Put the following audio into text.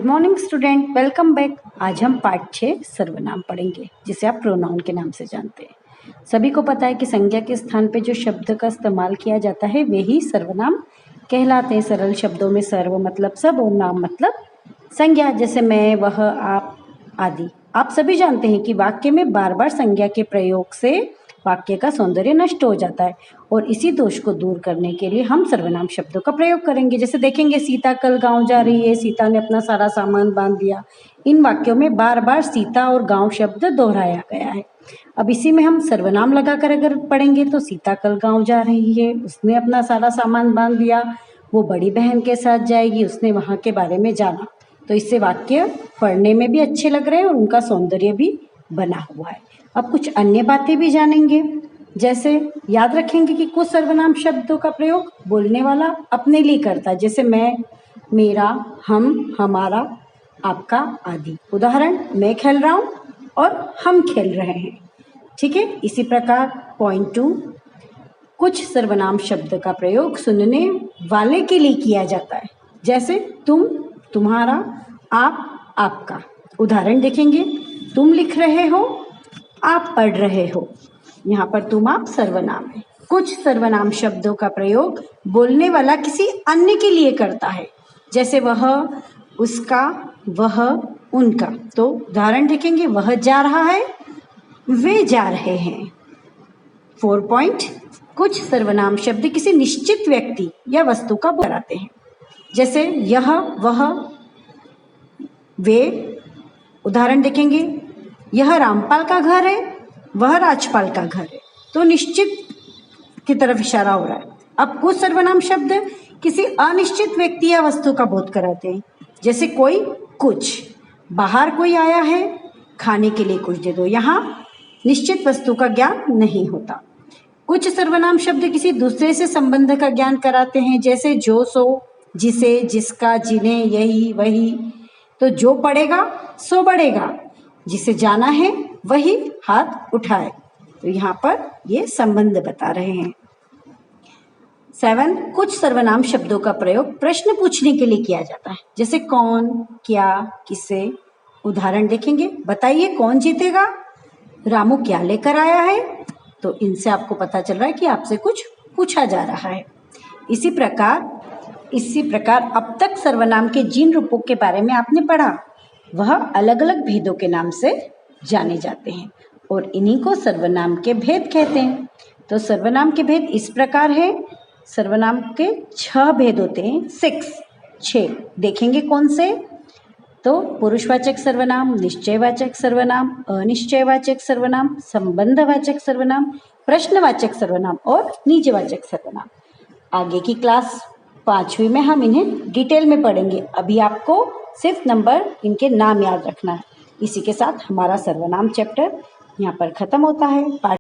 Good morning student, welcome back. आज हम part 6 सर्वनाम पढ़ेंगे, जिसे आप प्रोनाउन के नाम से जानते हैं। सभी को पता है कि संज्ञा के स्थान पे जो शब्द का इस्तेमाल किया जाता है वे ही सर्वनाम कहलाते हैं। सरल शब्दों में सर्व मतलब सब और नाम मतलब संज्ञा, जैसे मैं, वह, आप आदि। आप सभी जानते हैं कि वाक्य में बार बार संज्ञा के प्रयोग से वाक्य का सौंदर्य नष्ट हो जाता है, और इसी दोष को दूर करने के लिए हम सर्वनाम शब्दों का प्रयोग करेंगे। जैसे देखेंगे, सीता कल गांव जा रही है, सीता ने अपना सारा सामान बांध दिया। इन वाक्यों में बार बार सीता और गांव शब्द दोहराया गया है। अब इसी में हम सर्वनाम लगाकर अगर पढ़ेंगे तो सीता कल गांव जा रही है, उसने अपना सारा सामान बांध दिया, वो बड़ी बहन के साथ जाएगी, उसने वहाँ के बारे में जाना। तो इससे वाक्य पढ़ने में भी अच्छे लग रहे हैं और उनका सौंदर्य भी बना हुआ है। अब कुछ अन्य बातें भी जानेंगे, जैसे याद रखेंगे कि कुछ सर्वनाम शब्दों का प्रयोग बोलने वाला अपने लिए करता है, जैसे मैं, मेरा, हम, हमारा, आपका आदि। उदाहरण, मैं खेल रहा हूँ और हम खेल रहे हैं। ठीक है। इसी प्रकार पॉइंट 2, कुछ सर्वनाम शब्द का प्रयोग सुनने वाले के लिए किया जाता है, जैसे तुम, तुम्हारा, आप, आपका। उदाहरण देखेंगे, तुम लिख रहे हो, आप पढ़ रहे हो। यहाँ पर तुम, आप सर्वनाम है। कुछ सर्वनाम शब्दों का प्रयोग बोलने वाला किसी अन्य के लिए करता है, जैसे वह, उसका, वह, उनका। तो उदाहरण देखेंगे, वह जा रहा है, वे जा रहे हैं। 4 पॉइंट, कुछ सर्वनाम शब्द किसी निश्चित व्यक्ति या वस्तु का कराते हैं, जैसे यह, वह, वे। उदाहरण देखेंगे, यह रामपाल का घर है, वह राजपाल का घर है। तो निश्चित की तरफ इशारा हो रहा है। अब कुछ सर्वनाम शब्द किसी अनिश्चित व्यक्ति या वस्तु का बोध कराते हैं, जैसे कोई, कुछ। बाहर कोई आया है, खाने के लिए कुछ दे दो। यहाँ निश्चित वस्तु का ज्ञान नहीं होता। कुछ सर्वनाम शब्द किसी दूसरे से संबंध का ज्ञान कराते हैं, जैसे जो, सो, जिसे, जिसका, जिन्हें, यही, वही। तो जो पढ़ेगा सो बढ़ेगा, जिसे जाना है वही हाथ उठाए। तो यहाँ पर ये संबंध बता रहे हैं। 7, कुछ सर्वनाम शब्दों का प्रयोग प्रश्न पूछने के लिए किया जाता है, जैसे कौन, क्या, किसे। उदाहरण देखेंगे, बताइए कौन जीतेगा, रामू क्या लेकर आया है। तो इनसे आपको पता चल रहा है कि आपसे कुछ पूछा जा रहा है। इसी प्रकार अब तक सर्वनाम के जिन रूपों के बारे में आपने पढ़ा, वह अलग अलग भेदों के नाम से जाने जाते हैं, और इन्हीं को सर्वनाम के भेद कहते हैं। तो सर्वनाम के भेद इस प्रकार है। सर्वनाम के 6 भेद होते हैं, 6 देखेंगे कौन से। तो पुरुषवाचक सर्वनाम, निश्चयवाचक सर्वनाम, अनिश्चयवाचक सर्वनाम, संबंधवाचक सर्वनाम, प्रश्नवाचक सर्वनाम और निजवाचक सर्वनाम। आगे की क्लास 5वीं में हम इन्हें डिटेल में पढ़ेंगे। अभी आपको सिर्फ नंबर, इनके नाम याद रखना है। इसी के साथ हमारा सर्वनाम चैप्टर यहाँ पर खत्म होता है।